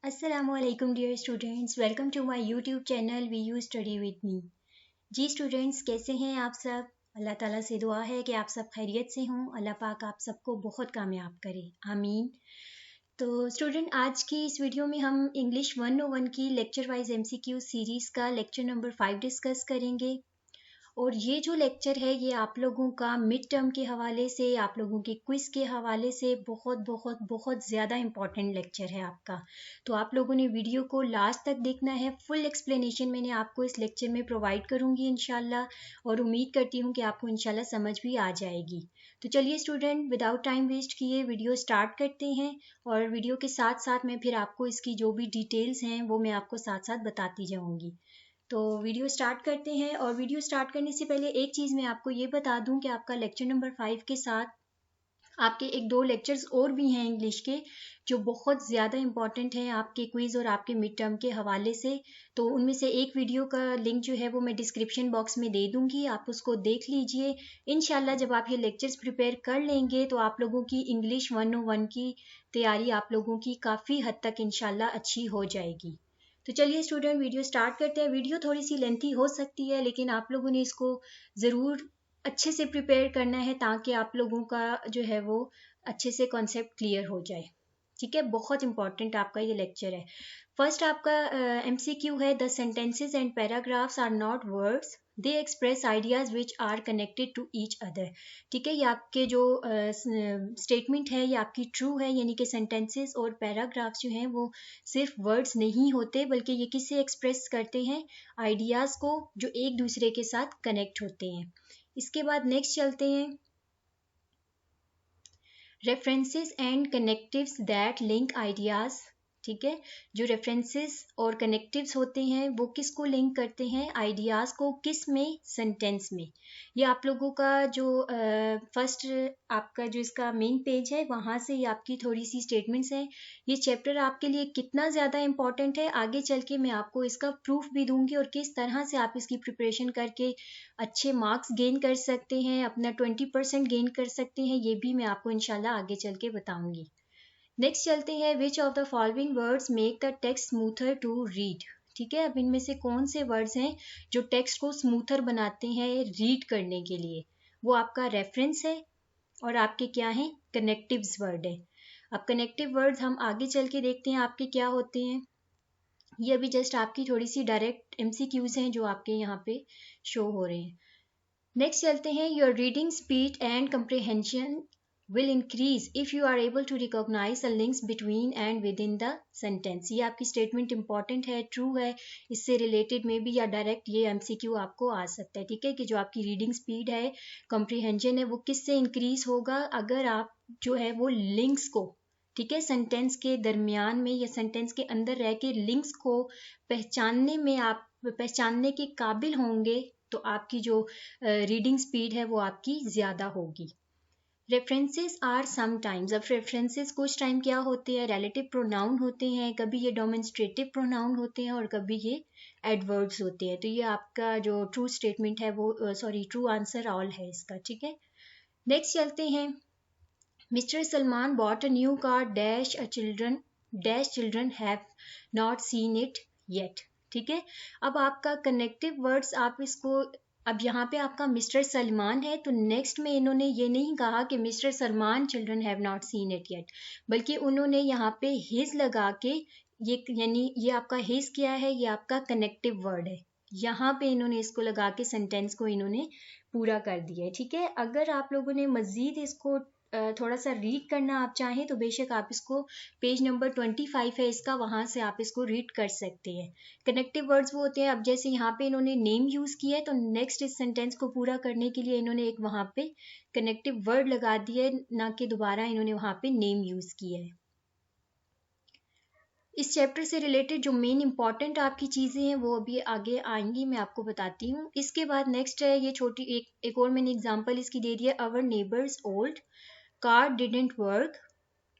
Assalamualaikum dear students, welcome to my YouTube channel We You Study with Me। जी students, कैसे हैं आप सब? अल्लाह ताला से दुआ है कि आप सब खैरियत से हों। अल्लाह पाक आप सबको बहुत कामयाब करे, आमीन। तो स्टूडेंट, आज की इस वीडियो में हम इंग्लिश 101 की लेक्चर वाइज MCQ सीरीज़ का लेक्चर नंबर 5 डिस्कस करेंगे। और ये जो लेक्चर है ये आप लोगों का मिड टर्म के हवाले से, आप लोगों के क्विज के हवाले से बहुत बहुत बहुत ज़्यादा इम्पॉर्टेंट लेक्चर है आपका। तो आप लोगों ने वीडियो को लास्ट तक देखना है। फुल एक्सप्लेनेशन मैंने आपको इस लेक्चर में प्रोवाइड करूँगी इंशाल्लाह, और उम्मीद करती हूँ कि आपको इंशाल्लाह समझ भी आ जाएगी। तो चलिए स्टूडेंट, विदाउट टाइम वेस्ट किए वीडियो स्टार्ट करते हैं। और वीडियो के साथ साथ मैं फिर आपको इसकी जो भी डिटेल्स हैं वो मैं आपको साथ साथ बताती जाऊँगी। तो वीडियो स्टार्ट करते हैं। और वीडियो स्टार्ट करने से पहले एक चीज़ मैं आपको ये बता दूं कि आपका लेक्चर नंबर 5 के साथ आपके एक दो लेक्चर्स और भी हैं इंग्लिश के, जो बहुत ज़्यादा इंपॉर्टेंट हैं आपके क्विज़ और आपके मिड टर्म के हवाले से। तो उनमें से एक वीडियो का लिंक जो है वो मैं डिस्क्रिप्शन बॉक्स में दे दूंगी, आप उसको देख लीजिए। इंशाल्लाह जब आप ये लेक्चर्स प्रिपेयर कर लेंगे तो आप लोगों की इंग्लिश 101 की तैयारी आप लोगों की काफ़ी हद तक इंशाल्लाह अच्छी हो जाएगी। तो चलिए स्टूडेंट, वीडियो स्टार्ट करते हैं। वीडियो थोड़ी सी लेंथी हो सकती है, लेकिन आप लोगों ने इसको ज़रूर अच्छे से प्रिपेयर करना है ताकि आप लोगों का जो है वो अच्छे से कॉन्सेप्ट क्लियर हो जाए। ठीक है, बहुत इंपॉर्टेंट आपका ये लेक्चर है। फर्स्ट आपका MCQ है, the sentences and paragraphs are not words, they express ideas which are connected to each other. ठीक है, ये आपके जो स्टेटमेंट है ये आपकी ट्रू है, यानी कि सेंटेंसेस और पैराग्राफ्स जो हैं वो सिर्फ वर्ड्स नहीं होते, बल्कि ये किससे एक्सप्रेस करते हैं? आइडियाज़ को, जो एक दूसरे के साथ कनेक्ट होते हैं। इसके बाद नेक्स्ट चलते हैं, references and connectives that link ideas. ठीक है, जो रेफरेंसेस और कनेक्टिव्स होते हैं वो किसको लिंक करते हैं? आइडियाज़ को। किस में? सेंटेंस में। ये आप लोगों का जो फर्स्ट आपका जो इसका मेन पेज है वहाँ से ये आपकी थोड़ी सी स्टेटमेंट्स हैं। ये चैप्टर आपके लिए कितना ज़्यादा इंपॉर्टेंट है आगे चल के मैं आपको इसका प्रूफ भी दूंगी, और किस तरह से आप इसकी प्रिपरेशन करके अच्छे मार्क्स गेन कर सकते हैं, अपना 20% गेन कर सकते हैं, ये भी मैं आपको इंशाल्लाह आगे चल के बताऊंगी। नेक्स्ट चलते हैं, which of the following words make the text smoother to read. ठीक है, अब इनमें से कौन से वर्ड्स हैं जो टेक्स्ट को स्मूथर बनाते हैं रीड करने के लिए? वो आपका रेफरेंस है और आपके क्या हैं? कनेक्टिव्स वर्ड है। अब कनेक्टिव वर्ड्स हम आगे चल के देखते हैं आपके क्या होते हैं। ये अभी जस्ट आपकी थोड़ी सी डायरेक्ट MCQs हैं जो आपके यहाँ पे शो हो रहे हैं। नेक्स्ट चलते हैं, your reading speed and comprehension will increase if you are able to recognize the links between and within the sentence। ये आपकी स्टेटमेंट इंपॉर्टेंट है, ट्रू है, इससे रिलेटेड में भी या डायरेक्ट ये MCQ आपको आ सकता है। ठीक है, कि जो आपकी रीडिंग स्पीड है, कॉम्प्रिहेंशन है, वो किससे इंक्रीज होगा? अगर आप जो है वो लिंक्स को, ठीक है, सेंटेंस के दरमियान में या सेंटेंस के अंदर रह के लिंक्स को पहचानने में आप पहचानने के काबिल होंगे, तो आपकी जो रीडिंग स्पीड है वो आपकी ज़्यादा होगी। रेफरेंसेस आर समटाइम्स, अब रेफरेंसेस कुछ टाइम क्या होते हैं? रिलेटिव प्रोनाउन होते हैं, कभी ये डेमोन्स्ट्रेटिव प्रोनाउन होते हैं और कभी ये एडवर्ब्स होते हैं। तो ये आपका जो ट्रू स्टेटमेंट है वो ट्रू आंसर ऑल है इसका। ठीक है, नेक्स्ट चलते हैं, mister Salman bought a new car dash children have not seen it yet. ठीक है, अब आपका कनेक्टिव वर्ड्स आप इसको, अब यहाँ पे आपका मिस्टर सलमान है तो नेक्स्ट में इन्होंने ये नहीं कहा कि mister Salman children have not seen it yet, बल्कि उन्होंने यहाँ पे हिज लगा के, ये यानी ये आपका हिज क्या है? ये आपका कनेक्टिव वर्ड है। यहाँ पे इन्होंने इसको लगा के सेंटेंस को इन्होंने पूरा कर दिया है। ठीक है, अगर आप लोगों ने मज़ीद इसको थोड़ा सा रीड करना आप चाहें तो बेशक आप इसको, पेज नंबर 25 है इसका, वहाँ से आप इसको रीड कर सकते हैं। कनेक्टिव वर्ड्स वो होते हैं, अब जैसे यहाँ पे इन्होंने नेम यूज़ किया है तो नेक्स्ट इस सेंटेंस को पूरा करने के लिए इन्होंने एक वहाँ पे कनेक्टिव वर्ड लगा दिया है, ना कि दोबारा इन्होंने वहाँ पे नेम यूज़ किया है। इस चैप्टर से रिलेटेड जो मेन इंपॉर्टेंट आपकी चीज़ें हैं वो अभी आगे आएंगी, मैं आपको बताती हूँ। इसके बाद नेक्स्ट है, ये छोटी एक और मैंने एग्जांपल इसकी दे दी है, अवर neighbours old car didn't work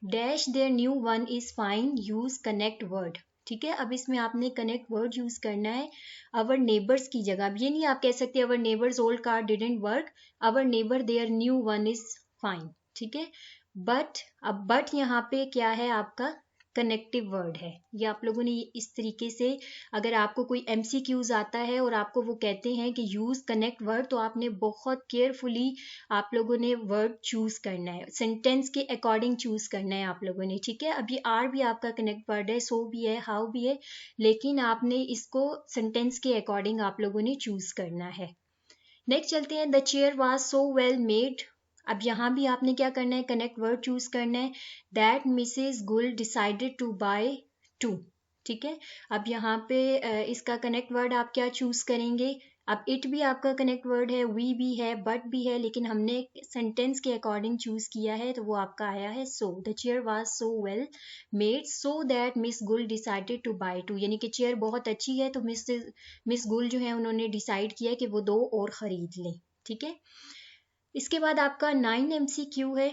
dash their new one is fine use connect word. ठीक है, अब इसमें आपने कनेक्ट वर्ड यूज करना है अवर नेबर्स की जगह। अब ये नहीं आप कह सकते अवर neighbours old car didn't work, our neighbour their new one is fine. ठीक है, बट अब बट यहाँ पे क्या है आपका? कनेक्टिव वर्ड है। ये आप लोगों ने इस तरीके से, अगर आपको कोई MCQs आता है और आपको वो कहते हैं कि यूज कनेक्ट वर्ड, तो आपने बहुत केयरफुली आप लोगों ने वर्ड चूज करना है, सेंटेंस के अकॉर्डिंग चूज करना है आप लोगों ने, ठीक है। अब ये आर भी आपका कनेक्ट वर्ड है, सो भी है, हाउ भी है, लेकिन आपने इसको सेंटेंस के अकॉर्डिंग आप लोगों ने चूज करना है। नेक्स्ट चलते हैं, the chair was so well made. अब यहाँ भी आपने क्या करना है, कनेक्ट वर्ड चूज करना है, दैट मिसेस गुल डिसाइडेड टू बाय 2, ठीक है। अब यहाँ पे इसका कनेक्ट वर्ड आप क्या चूज करेंगे, अब इट भी आपका कनेक्ट वर्ड है, वी भी है, बट भी है, लेकिन हमने सेंटेंस के अकॉर्डिंग चूज किया है, तो वो आपका आया है so. The chair was so well made so that miss Gul decided to buy 2, यानी कि चेयर बहुत अच्छी है तो मिस गुल जो है उन्होंने डिसाइड किया कि वो 2 और खरीद लें, ठीक है। इसके बाद आपका 9 MCQ है,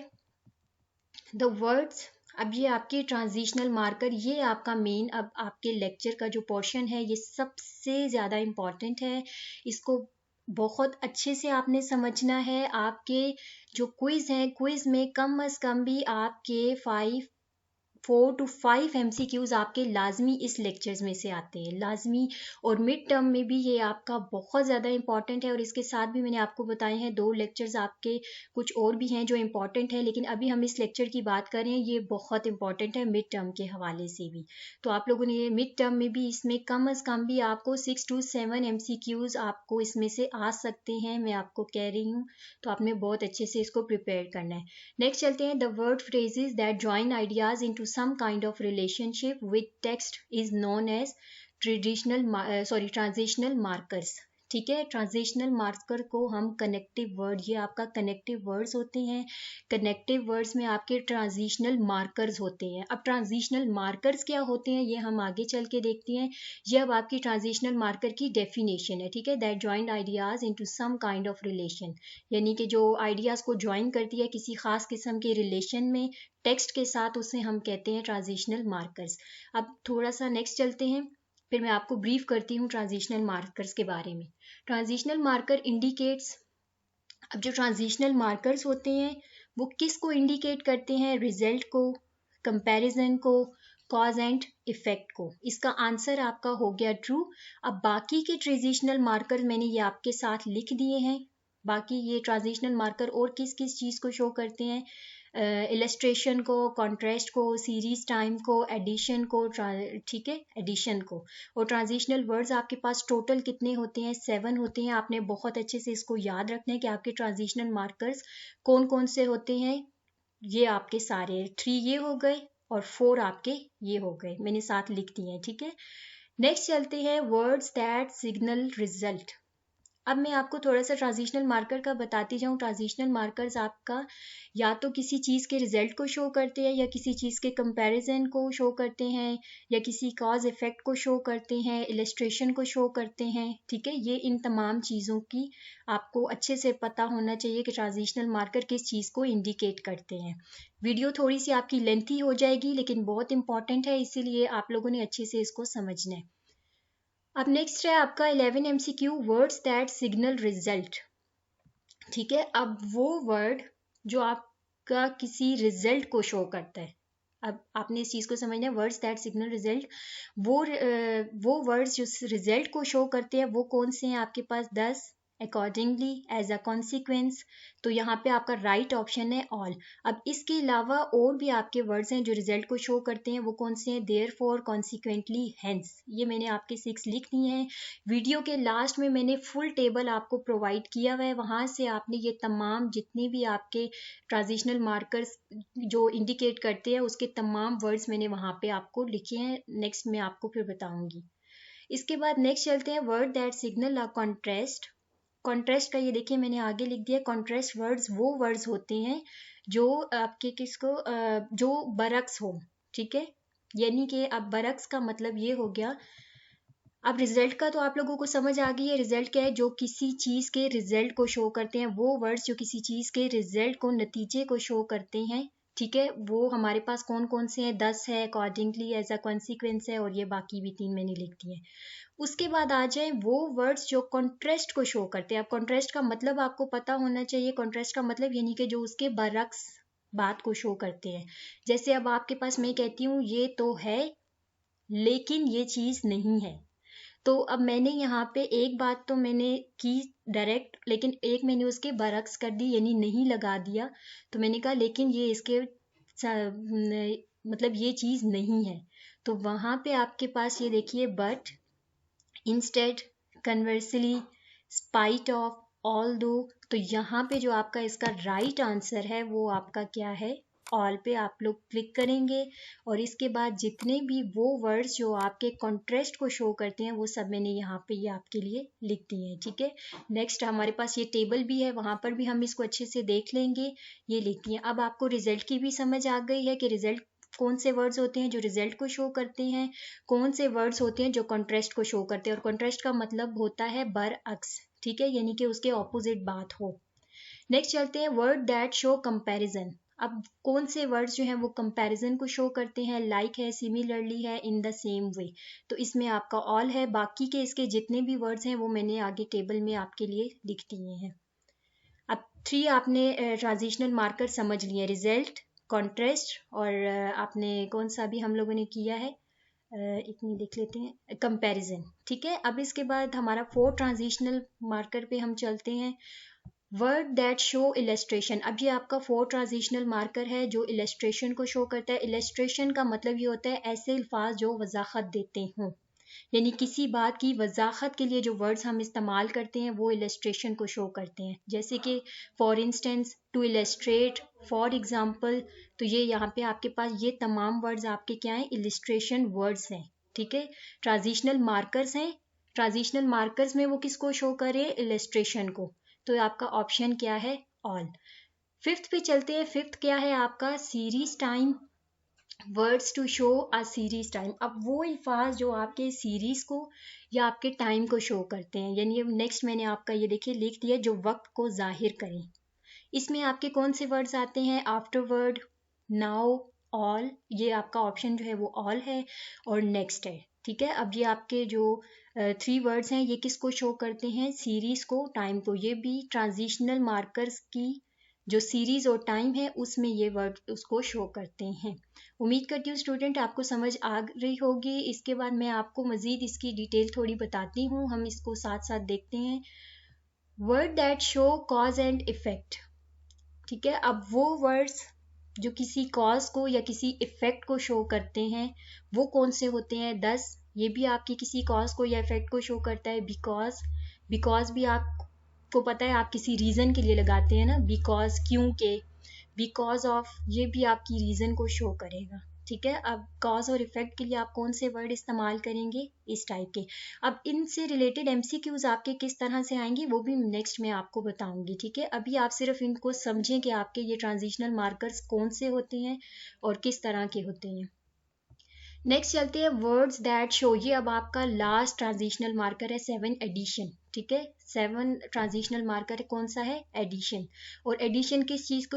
द वर्ड्स। अब ये आपके ट्रांजिशनल मार्कर, ये आपका मेन, अब आपके लेक्चर का जो पोर्शन है ये सबसे ज़्यादा इम्पॉर्टेंट है, इसको बहुत अच्छे से आपने समझना है। आपके जो क्विज़ हैं, क्विज़ में कम अज़ कम भी आपके 4 to 5 MCQs आपके लाजमी इस लेक्चर्स में से आते हैं, लाजमी। और मिड टर्म में भी ये आपका बहुत ज़्यादा इंपॉर्टेंट है, और इसके साथ भी मैंने आपको बताए हैं 2 लेक्चर्स आपके कुछ और भी हैं जो इंपॉर्टेंट है, लेकिन अभी हम इस लेक्चर की बात कर रहे हैं, ये बहुत इंपॉर्टेंट है मिड टर्म के हवाले से भी। तो आप लोगों ने मिड टर्म में भी इसमें कम अज़ कम भी आपको 6 to 7 MCQs आपको इसमें से आ सकते हैं, मैं आपको कह रही हूँ, तो आपने बहुत अच्छे से इसको प्रिपेयर करना है। नेक्स्ट चलते हैं, the word phrases that join ideas into some kind of relationship with text is known as transitional markers, ठीक है। ट्रांजिशनल मार्कर को हम कनेक्टिव वर्ड, ये आपका कनेक्टिव वर्ड्स होते हैं, कनेक्टिव वर्ड्स में आपके ट्रांजिशनल मार्कर्स होते हैं। अब ट्रांजिशनल मार्कर्स क्या होते हैं ये हम आगे चल के देखते हैं। ये अब आपकी ट्रांजिशनल मार्कर की डेफिनेशन है, ठीक है। That joined ideas into some kind of relation, यानी कि जो आइडियाज को ज्वाइन करती है किसी खास किस्म के रिलेशन में टेक्स्ट के साथ, उसे हम कहते हैं ट्रांजिशनल मार्कर्स। अब थोड़ा सा नेक्स्ट चलते हैं, फिर मैं आपको ब्रीफ करती हूँ ट्रांजिशनल मार्कर्स के बारे में। ट्रांजिशनल मार्कर इंडिकेट्स, अब जो ट्रांजिशनल मार्कर्स होते हैं वो किस को इंडिकेट करते हैं, रिजल्ट को, कंपैरिजन को, कॉज एंड इफेक्ट को। इसका आंसर आपका हो गया ट्रू। अब बाकी के ट्रांजिशनल मार्कर मैंने ये आपके साथ लिख दिए हैं। बाकी ये ट्रांजिशनल मार्कर और किस किस चीज़ को शो करते हैं, इलस्ट्रेशन को, कॉन्ट्रास्ट को, सीरीज टाइम को, एडिशन को, ठीक है, एडिशन को। और ट्रांजिशनल वर्ड्स आपके पास टोटल कितने होते हैं, 7 होते हैं। आपने बहुत अच्छे से इसको याद रखना है कि आपके ट्रांजिशनल मार्कर्स कौन कौन से होते हैं। ये आपके सारे 3 ये हो गए और 4 आपके ये हो गए, मैंने साथ लिख दिए हैं, ठीक है। नेक्स्ट चलते हैं, वर्ड्स दैट सिग्नल रिजल्ट। अब मैं आपको थोड़ा सा ट्रांजिशनल मार्कर का बताती जाऊँ। ट्रांजिशनल मार्कर्स आपका या तो किसी चीज़ के रिजल्ट को शो करते हैं, या किसी चीज़ के कंपैरिजन को शो करते हैं, या किसी कॉज इफेक्ट को शो करते हैं, इलस्ट्रेशन को शो करते हैं, ठीक है। ये इन तमाम चीज़ों की आपको अच्छे से पता होना चाहिए कि ट्रांजिशनल मार्कर किस चीज़ को इंडिकेट करते हैं। वीडियो थोड़ी सी आपकी लेंथी हो जाएगी, लेकिन बहुत इंपॉर्टेंट है, इसीलिए आप लोगों ने अच्छे से इसको समझना है। अब नेक्स्ट है आपका 11 MCQ, words that signal result, ठीक है। अब वो वर्ड जो आपका किसी रिजल्ट को शो करता है, अब आपने इस चीज़ को समझना है, वर्ड्स दैट सिग्नल रिजल्ट, वो वर्ड्स जो रिजल्ट को शो करते हैं वो कौन से हैं आपके पास, 10, अकॉर्डिंगली, एज अ कॉन्सिक्वेंस। तो यहाँ पे आपका राइट ऑप्शन है ऑल। अब इसके अलावा और भी आपके वर्ड्स हैं जो रिजल्ट को शो करते हैं, वो कौन से हैं, देयरफॉर, कॉन्सिक्वेंटली, हेंस। ये मैंने आपके 6 लिख दिए हैं। वीडियो के लास्ट में मैंने फुल टेबल आपको प्रोवाइड किया हुआ है, वहाँ से आपने ये तमाम जितने भी आपके ट्रांजिशनल मार्कर्स जो इंडिकेट करते हैं उसके तमाम वर्ड्स मैंने वहाँ पे आपको लिखे हैं। नेक्स्ट मैं आपको फिर बताऊंगी। इसके बाद नेक्स्ट चलते हैं, word that signal a contrast. Contrast का ये देखिए मैंने आगे लिख दिया। कॉन्ट्रास्ट वर्ड्स वो वर्ड्स होते हैं जो आपके किसको जो बरक्स हो, ठीक है। यानी कि अब बरक्स का मतलब ये हो गया, अब रिजल्ट का तो आप लोगों को समझ आ गई है। रिजल्ट क्या है, जो किसी चीज़ के रिजल्ट को शो करते हैं, वो वर्ड्स जो किसी चीज़ के रिजल्ट को, नतीजे को शो करते हैं, ठीक है। वो हमारे पास कौन कौन से हैं, 10 है, अकॉर्डिंगली, एज अ कॉन्सिक्वेंस है, और ये बाकी भी 3 मैंने लिख दिए। उसके बाद आ जाए वो वर्ड्स जो कॉन्ट्रास्ट को शो करते हैं। अब कॉन्ट्रास्ट का मतलब आपको पता होना चाहिए। कॉन्ट्रास्ट का मतलब यानी कि जो उसके बरक्स बात को शो करते हैं। जैसे अब आपके पास मैं कहती हूँ ये तो है लेकिन ये चीज़ नहीं है, तो अब मैंने यहाँ पे एक बात तो मैंने की डायरेक्ट, लेकिन एक मैंने उसके बरक्स कर दी, यानी नहीं लगा दिया। तो मैंने कहा लेकिन ये इसके मतलब ये चीज़ नहीं है, तो वहाँ पे आपके पास ये देखिए but, instead, conversely, spite of, all दो। तो यहाँ पे जो आपका इसका राइट आंसर है वो आपका क्या है, ऑल पे आप लोग क्लिक करेंगे। और इसके बाद जितने भी वो वर्ड्स जो आपके कॉन्ट्रास्ट को शो करते हैं वो सब मैंने यहाँ पे ये आपके लिए लिख दिए हैं, ठीक है। नेक्स्ट हमारे पास ये टेबल भी है, वहाँ पर भी हम इसको अच्छे से देख लेंगे, ये लिख दिए। अब आपको रिजल्ट की भी समझ आ गई है कि रिजल्ट कौन से वर्ड्स होते हैं जो रिजल्ट को शो करते हैं, कौन से वर्ड्स होते हैं जो कॉन्ट्रास्ट को शो करते हैं। और कॉन्ट्रास्ट का मतलब होता है बरअक्स, ठीक है, यानी कि उसके ऑपोजिट बात हो। नेक्स्ट चलते हैं वर्ड दैट शो कंपैरिजन। अब कौन से वर्ड्स जो हैं वो कंपैरिजन को शो करते हैं, लाइक है, सिमिलरली है, इन द सेम वे। तो इसमें आपका ऑल है, बाकी के इसके जितने भी वर्ड्स हैं वो मैंने आगे टेबल में आपके लिए लिख दिए हैं। अब 3 आपने ट्रांजिशनल मार्कर समझ लिए, रिजल्ट, कॉन्ट्रास्ट और आपने कौन सा भी हम लोगों ने किया है, एक मिनट देख लेते हैं, कंपैरिजन, ठीक है। अब इसके बाद हमारा 4 ट्रांजिशनल मार्कर पे हम चलते हैं, वर्ड दैट शो इलस्ट्रेशन। अब ये आपका 4 ट्रांजिशनल मार्कर है जो इलस्ट्रेशन को शो करता है। इलस्ट्रेशन का मतलब ये होता है ऐसे अल्फाज जो वजाहत देते हों, यानी किसी बात की वजाहत के लिए जो वर्ड्स हम इस्तेमाल करते हैं वो इलस्ट्रेशन को शो करते हैं। जैसे कि for instance, to illustrate, for example. तो ये यहाँ पे आपके पास ये तमाम वर्ड्स आपके क्या हैं, इलस्ट्रेशन वर्ड्स हैं, ठीक है। ट्रांजिशनल मार्कर्स हैं, ट्रांजिशनल मार्कर्स में वो किसको शो करे, इलस्ट्रेशन को। तो आपका ऑप्शन क्या है, ऑल। फिफ्थ पे चलते हैं, फिफ्थ क्या है आपका, series time, words to show a series time. अब वो अल्फाज जो आपके सीरीज को या आपके टाइम को शो करते हैं, यानी नेक्स्ट मैंने आपका ये देखिए लिख दिया, जो वक्त को जाहिर करें। इसमें आपके कौन से वर्ड्स आते हैं, आफ्टरवर्ड, नाउ, ऑल। ये आपका ऑप्शन जो है वो ऑल है और नेक्स्ट है, ठीक है। अब ये आपके जो 3 वर्ड्स हैं ये किसको शो करते हैं, सीरीज को, टाइम को। ये भी ट्रांजिशनल मार्कर्स की जो सीरीज और टाइम है उसमें ये वर्ड उसको शो करते हैं। उम्मीद करती हूँ स्टूडेंट आपको समझ आ रही होगी। इसके बाद मैं आपको मजीद इसकी डिटेल थोड़ी बताती हूँ, हम इसको साथ साथ देखते हैं। Word that show cause and effect, ठीक है। अब वो वर्ड्स जो किसी कॉज को या किसी इफेक्ट को शो करते हैं वो कौन से होते हैं, 10। ये भी आपकी किसी कॉज को या इफेक्ट को शो करता है। बिकॉज, बिकॉज भी आपको पता है आप किसी रीजन के लिए लगाते हैं ना, बिकॉज, क्योंकि, बिकॉज ऑफ, ये भी आपकी रीजन को शो करेगा, ठीक है। अब कॉज और इफेक्ट के लिए आप कौन से वर्ड इस्तेमाल करेंगे, इस टाइप के। अब इनसे रिलेटेड एमसीक्यूज आपके किस तरह से आएंगे वो भी नेक्स्ट मैं आपको बताऊंगी, ठीक है। अभी आप सिर्फ इनको समझें कि आपके ये ट्रांजिशनल मार्कर्स कौन से होते हैं और किस तरह के होते हैं। नेक्स्ट चलते हैं वर्ड्स दैट शो। ये अब आपका लास्ट ट्रांजिशनल मार्कर है 7, एडिशन, ठीक है। 7 ट्रांजिशनल मार्कर कौन सा है, एडिशन। और एडिशन किस चीज़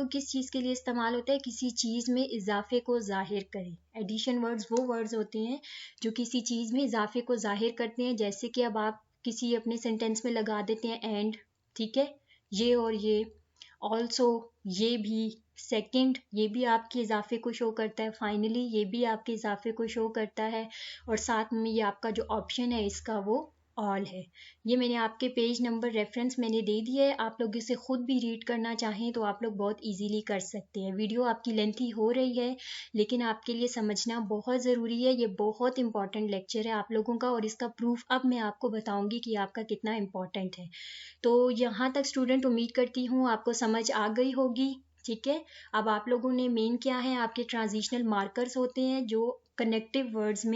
के लिए इस्तेमाल होता है, किसी चीज़ में इजाफे को जाहिर करें। एडिशन वर्ड्स वो वर्ड्स होते हैं जो किसी चीज़ में इजाफे को जाहिर करते हैं। जैसे कि अब आप किसी अपने सेंटेंस में लगा देते हैं एंड, ठीक है, ये और ये, ऑल्सो, ये भी, सेकंड, ये भी आपके इजाफे को शो करता है, फाइनली ये भी आपके इजाफे को शो करता है, और साथ में ये आपका जो ऑप्शन है इसका वो ऑल है। ये मैंने आपके पेज नंबर रेफरेंस मैंने दे दिया है, आप लोग इसे खुद भी रीड करना चाहें तो आप लोग बहुत इजीली कर सकते हैं। वीडियो आपकी लेंथी हो रही है लेकिन आपके लिए समझना बहुत ज़रूरी है, ये बहुत इंपॉर्टेंट लेक्चर है आप लोगों का, और इसका प्रूफ अब मैं आपको बताऊंगी कि आपका कितना इंपॉर्टेंट है। तो यहाँ तक स्टूडेंट उम्मीद करती हूँ आपको समझ आ गई होगी, ठीक है। अब आप लोगों ने मेन क्या है, आपके ट्रांजिशनल मार्कर्स होते हैं जो कनेक्टिव वर्ड्स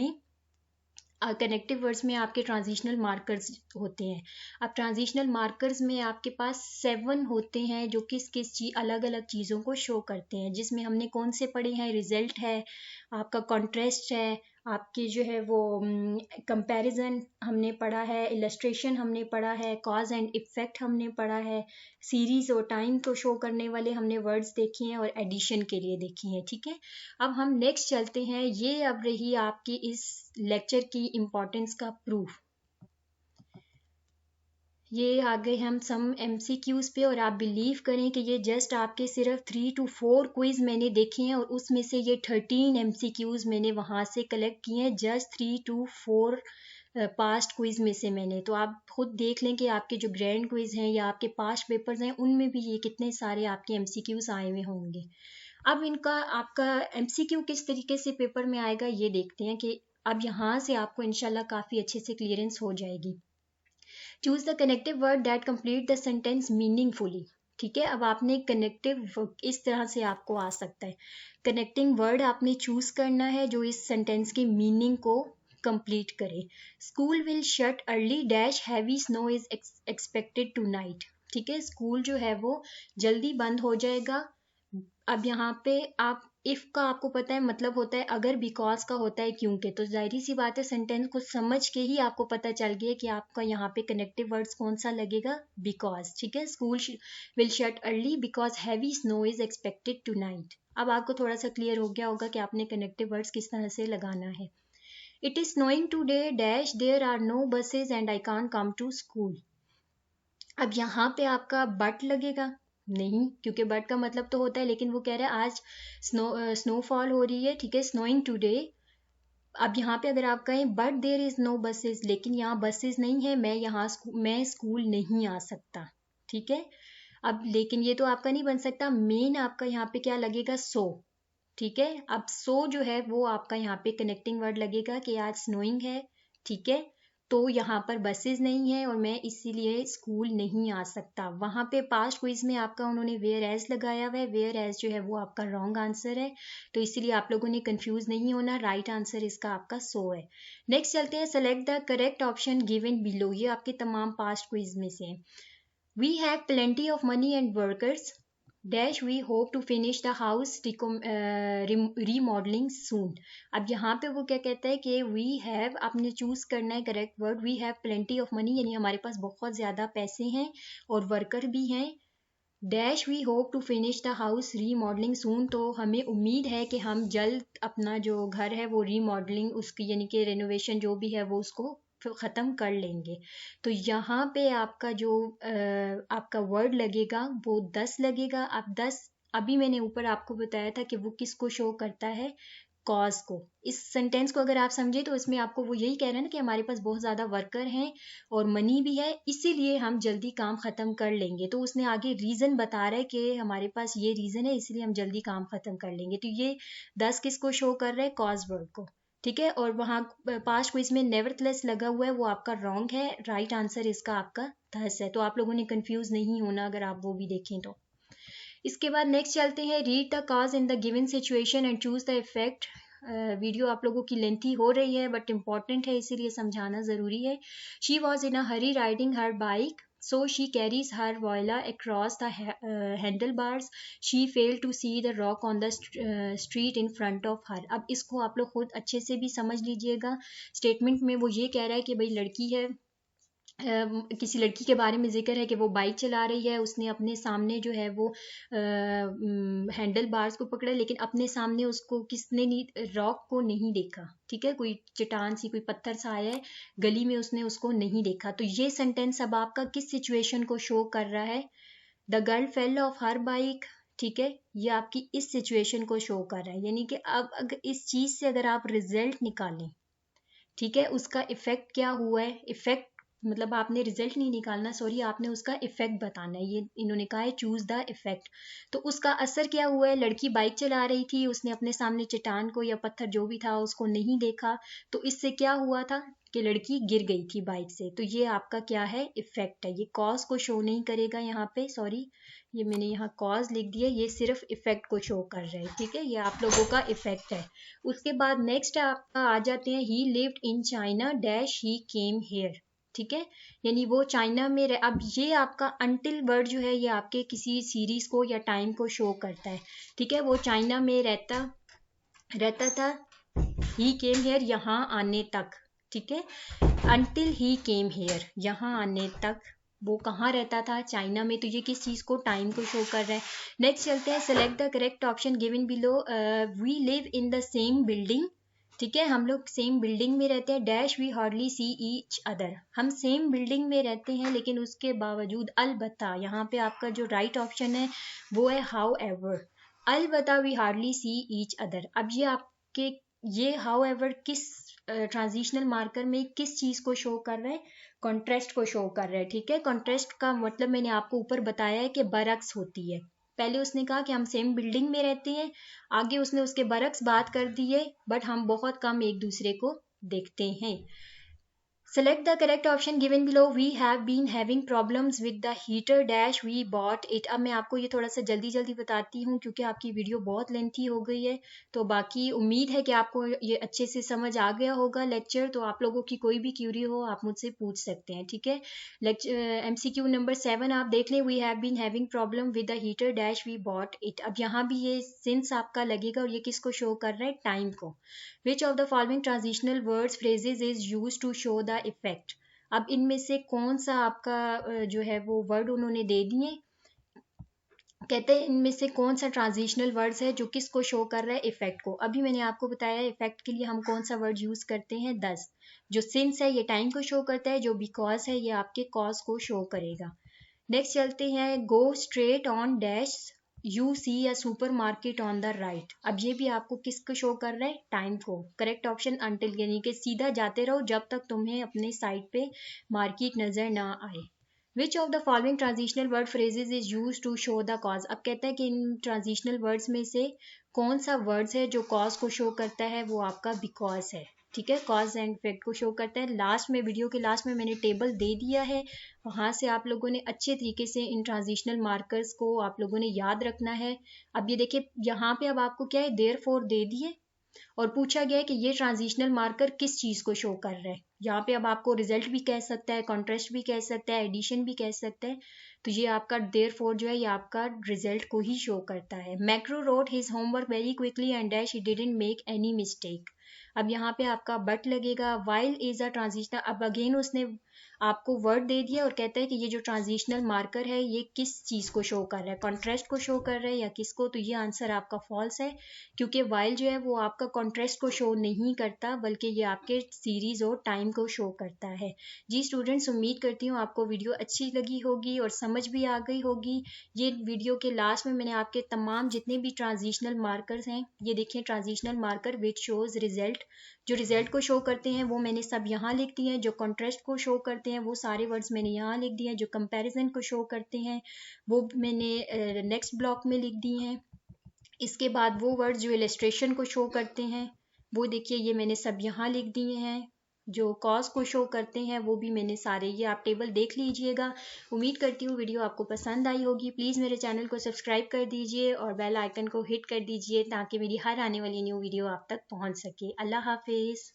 में आपके ट्रांजिशनल मार्कर्स होते हैं। अब ट्रांजिशनल मार्कर्स में आपके पास 7 होते हैं जो किस किस चीज़ अलग अलग चीज़ों को शो करते हैं, जिसमें हमने कौन से पढ़े हैं, रिजल्ट है, आपका कॉन्ट्रास्ट है, आपकी जो है वो कंपैरिजन हमने पढ़ा है, इलस्ट्रेशन हमने पढ़ा है, कॉज एंड इफेक्ट हमने पढ़ा है, सीरीज और टाइम को शो करने वाले हमने वर्ड्स देखे हैं, और एडिशन के लिए देखी हैं, ठीक है। अब हम नेक्स्ट चलते हैं, ये अब रही आपकी इस लेक्चर की इम्पोर्टेंस का प्रूफ। ये आ गए हम सम MCQs पे, और आप बिलीव करें कि ये जस्ट आपके सिर्फ 3 to 4 क्विज मैंने देखे हैं, और उसमें से ये 13 MCQs मैंने वहाँ से कलेक्ट किए हैं, जस्ट 3 to 4 पास्ट क्विज में से मैंने। तो आप खुद देख लें कि आपके जो ग्रैंड क्विज हैं या आपके पास्ट पेपर्स हैं उनमें भी ये कितने सारे आपके MCQs आए हुए होंगे। अब इनका आपका MCQ किस तरीके से पेपर में आएगा ये देखते हैं कि अब यहाँ से आपको इंशाल्लाह काफ़ी अच्छे से क्लियरेंस हो जाएगी। Choose the connective word that complete the sentence meaningfully. ठीक है, अब आपने कनेक्टिव इस तरह से आपको आ सकता है, कनेक्टिंग वर्ड आपने चूज करना है जो इस सेंटेंस के मीनिंग को कंप्लीट करे। School will shut early dash heavy snow is expected tonight. ठीक है, स्कूल जो है वो जल्दी बंद हो जाएगा। अब यहाँ पे आप इफ का आपको पता है मतलब होता है अगर, बिकॉज का होता है क्योंकि, तो जाहिर सी बात है सेंटेंस को समझ के ही आपको पता चल गया कि आपका यहाँ पे कनेक्टिव वर्ड्स कौन सा लगेगा, बिकॉज। ठीक है, school will shut early because heavy snow is expected tonight. अब आपको थोड़ा सा क्लियर हो गया होगा कि आपने कनेक्टिव वर्ड्स किस तरह से लगाना है। It is snowing today dash there are no buses and I can't come to school. अब यहाँ पे आपका बट लगेगा नहीं, क्योंकि बट का मतलब तो होता है, लेकिन वो कह रहा है आज स्नोफॉल हो रही है। ठीक है, स्नोइंग टुडे। अब यहाँ पे अगर आप कहें but there is no buses, लेकिन यहाँ बसेस नहीं है, मैं स्कूल नहीं आ सकता। ठीक है, अब लेकिन ये तो आपका नहीं बन सकता, मेन आपका यहाँ पे क्या लगेगा, सो। ठीक है, अब सो जो है वो आपका यहाँ पे कनेक्टिंग वर्ड लगेगा कि आज स्नोइंग है। ठीक है, तो यहाँ पर बसेस नहीं है और मैं इसीलिए स्कूल नहीं आ सकता। वहाँ पे पास्ट क्विज में आपका उन्होंने वेयर एज लगाया हुआ है, वेयर एज जो है वो आपका रॉन्ग आंसर है, तो इसीलिए आप लोगों ने कंफ्यूज नहीं होना, राइट आंसर इसका आपका सो है। नेक्स्ट चलते हैं, select the correct option given below. ये आपके तमाम पास्ट क्विज में से है। We have plenty of money and workers dash we hope to finish the house remodeling soon. अब यहाँ पे वो क्या कहता है कि वी हैव, आपने चूज करना है correct word, we have plenty of money, यानी हमारे पास बहुत ज्यादा पैसे हैं और वर्कर भी हैं। Dash we hope to finish the house remodeling soon, तो हमें उम्मीद है कि हम जल्द अपना जो घर है वो रीमॉडलिंग उसकी यानी कि रेनोवेशन जो भी है वो उसको ख़त्म कर लेंगे। तो यहाँ पे आपका जो आपका वर्ड लगेगा वो 10 लगेगा। अब 10 अभी मैंने ऊपर आपको बताया था कि वो किसको शो करता है, कॉज को। इस सेंटेंस को अगर आप समझे तो इसमें आपको वो यही कह रहे हैं ना कि हमारे पास बहुत ज़्यादा वर्कर हैं और मनी भी है, इसीलिए हम जल्दी काम ख़त्म कर लेंगे। तो उसने आगे रीज़न बता रहा है कि हमारे पास ये रीज़न है इसलिए हम जल्दी काम ख़त्म कर लेंगे। तो ये 10 किसको शो कर रहा है, कॉज वर्ड को। ठीक है, और वहाँ पास्ट क्विज में नेवरथलेस लगा हुआ है, वो आपका रॉन्ग है, राइट आंसर इसका आपका 10 है। तो आप लोगों ने कंफ्यूज नहीं होना अगर आप वो भी देखें तो। इसके बाद नेक्स्ट चलते हैं, read the cause in the given situation and choose the effect. Video आप लोगों की लेंथी हो रही है बट इम्पॉर्टेंट है इसीलिए समझाना ज़रूरी है। She was in a Hari riding her bike, so she carries her voila across the handlebars. She failed to see the rock on the street in front of her. अब इसको आप लोग खुद अच्छे से भी समझ लीजिएगा। स्टेटमेंट में वो ये कह रहा है कि भाई लड़की है, किसी लड़की के बारे में जिक्र है कि वो बाइक चला रही है, उसने अपने सामने जो है वो हैंडल बार्स को पकड़ा, लेकिन अपने सामने उसको किसने नहीं, रॉक को नहीं देखा। ठीक है, कोई चट्टान सी, कोई पत्थर सा आया है गली में, उसने उसको नहीं देखा। तो ये सेंटेंस अब आपका किस सिचुएशन को शो कर रहा है, the girl fell of her bike. ठीक है, ये आपकी इस सिचुएशन को शो कर रहा है, यानी कि अब अगर इस चीज से अगर आप रिजल्ट निकालें, ठीक है, उसका इफेक्ट क्या हुआ है, इफेक्ट मतलब आपने रिजल्ट नहीं निकालना, सॉरी, आपने उसका इफेक्ट बताना है। ये इन्होंने कहा है चूज द इफेक्ट। तो उसका असर क्या हुआ है, लड़की बाइक चला रही थी, उसने अपने सामने चट्टान को या पत्थर जो भी था उसको नहीं देखा, तो इससे क्या हुआ था कि लड़की गिर गई थी बाइक से। तो ये आपका क्या है, इफेक्ट है। ये कॉज को शो नहीं करेगा यहाँ पे, सॉरी ये मैंने यहाँ कॉज लिख दिया, ये सिर्फ इफेक्ट को शो कर रहा है। ठीक है, ये आप लोगों का इफेक्ट है। उसके बाद नेक्स्ट आपका आ जाते हैं, ही lived in China dash he came here. ठीक है, यानी वो चाइना में अब ये आपका अंटिल वर्ड जो है ये आपके किसी सीरीज को या टाइम को शो करता है। ठीक है, वो चाइना में रहता था, ही केम हेयर यहाँ आने तक। ठीक है, अंटिल ही केम हेयर, यहाँ आने तक वो कहाँ रहता था, चाइना में। तो ये किस चीज को, टाइम को शो कर रहा है। नेक्स्ट चलते हैं, select the correct option given below. We live in the same building ठीक है, हम लोग सेम बिल्डिंग में रहते हैं, dash we hardly see each other, हम सेम बिल्डिंग में रहते हैं लेकिन उसके बावजूद, अलबत्ता, यहाँ पे आपका जो राइट ऑप्शन है वो है हाउ एवर, अलबत्ता we hardly see each other. अब ये आपके, ये हाउ एवर किस ट्रांजिशनल मार्कर में किस चीज को शो कर रहा है, कॉन्ट्रास्ट को शो कर रहा है। ठीक है, कॉन्ट्रास्ट का मतलब मैंने आपको ऊपर बताया है कि बरअक्स होती है। पहले उसने कहा कि हम सेम बिल्डिंग में रहते हैं, आगे उसने उसके बरक्स बात कर दी है, बट हम बहुत कम एक दूसरे को देखते हैं। Select the correct option given below. We have been having problems with the heater dash we bought it. अब मैं आपको ये थोड़ा सा जल्दी जल्दी बताती हूँ क्योंकि आपकी वीडियो बहुत लेंथी हो गई है, तो बाकी उम्मीद है कि आपको ये अच्छे से समझ आ गया होगा लेक्चर। तो आप लोगों की कोई भी क्यूरी हो आप मुझसे पूछ सकते हैं। ठीक है, MCQ नंबर 7 आप देख लें। We have been having problem with the heater dash we bought it. अब यहाँ भी ये सिंस आपका लगेगा और ये किसको शो कर रहा है, टाइम को। Which of the following transitional words phrases is used to show the effect? अब इनमें से कौन सा आपका जो है वो वर्ड उन्होंने दे दिए, कहते हैं इनमें से कौन सा ट्रांजिशनल वर्ड्स है जो किसको शो कर रहा है, इफेक्ट को। अभी मैंने आपको बताया इफेक्ट के लिए हम कौन सा वर्ड यूज करते हैं, दस। जो सिंस है ये टाइम को शो करता है, जो बिकॉज है ये आपके कॉज को शो करेगा। नेक्स्ट चलते हैं, go straight on dash you see a supermarket on the right. अब ये भी आपको किसको शो कर रहा है, टाइम को। करेक्ट ऑप्शन अंटिल, यानी कि सीधा जाते रहो जब तक तुम्हें अपने साइड पे मार्केट नजर ना आए। Which of the following transitional word phrases is use to show the cause. अब कहता है कि इन ट्रांजिशनल वर्ड्स में से कौन सा वर्ड्स है जो कॉज को शो करता है, वो आपका बिकॉज है। ठीक है, कॉज एंड इफेक्ट को शो करता है। लास्ट में, वीडियो के लास्ट में मैंने टेबल दे दिया है, वहां से आप लोगों ने अच्छे तरीके से इन ट्रांजिशनल मार्कर्स को आप लोगों ने याद रखना है। अब ये देखिए यहाँ पे अब आपको क्या है, देयरफॉर दे दिए और पूछा गया है कि ये ट्रांजिशनल मार्कर किस चीज को शो कर रहा है। यहाँ पे अब आपको रिजल्ट भी कह सकता है, कॉन्ट्रास्ट भी कह सकता है, एडिशन भी कह सकता है। तो ये आपका देयरफॉर जो है ये आपका रिजल्ट को ही शो करता है। Macro road his homework very quickly and dash he didn't make any mistake. अब यहाँ पे आपका बट लगेगा। वाइल इज अ ट्रांजिशनल, अब अगेन उसने आपको वर्ड दे दिया और कहता है कि ये जो ट्रांजिशनल मार्कर है ये किस चीज को शो कर रहा है, कॉन्ट्रास्ट को शो कर रहा है या किसको। तो ये आंसर आपका फॉल्स है, क्योंकि वाइल जो है वो आपका कॉन्ट्रास्ट को शो नहीं करता, बल्कि ये आपके सीरीज और टाइम को शो करता है। जी स्टूडेंट्स, उम्मीद करती हूँ आपको वीडियो अच्छी लगी होगी और समझ भी आ गई होगी। ये वीडियो के लास्ट में मैंने आपके तमाम जितने भी ट्रांजिशनल मार्कर्स हैं, ये देखें transitional marker which shows result, जो रिजल्ट को शो करते हैं वो मैंने सब यहाँ लिख दिए हैं, जो कॉन्ट्रास्ट को शो करते हैं वो सारे वर्ड्स मैंने यहाँ लिख दिए हैं, जो कंपैरिजन को शो करते हैं वो मैंने नेक्स्ट ब्लॉक में लिख दिए हैं। इसके बाद वो वर्ड्स जो इलस्ट्रेशन को शो करते हैं वो देखिए ये मैंने सब यहाँ लिख दिए हैं, जो कॉज को शो करते हैं वो भी मैंने सारे, ये आप टेबल देख लीजिएगा। उम्मीद करती हूँ वीडियो आपको पसंद आई होगी। प्लीज़ मेरे चैनल को सब्सक्राइब कर दीजिए और बेल आइकन को हिट कर दीजिए ताकि मेरी हर आने वाली न्यू वीडियो आप तक पहुँच सके। अल्लाह हाफिज़।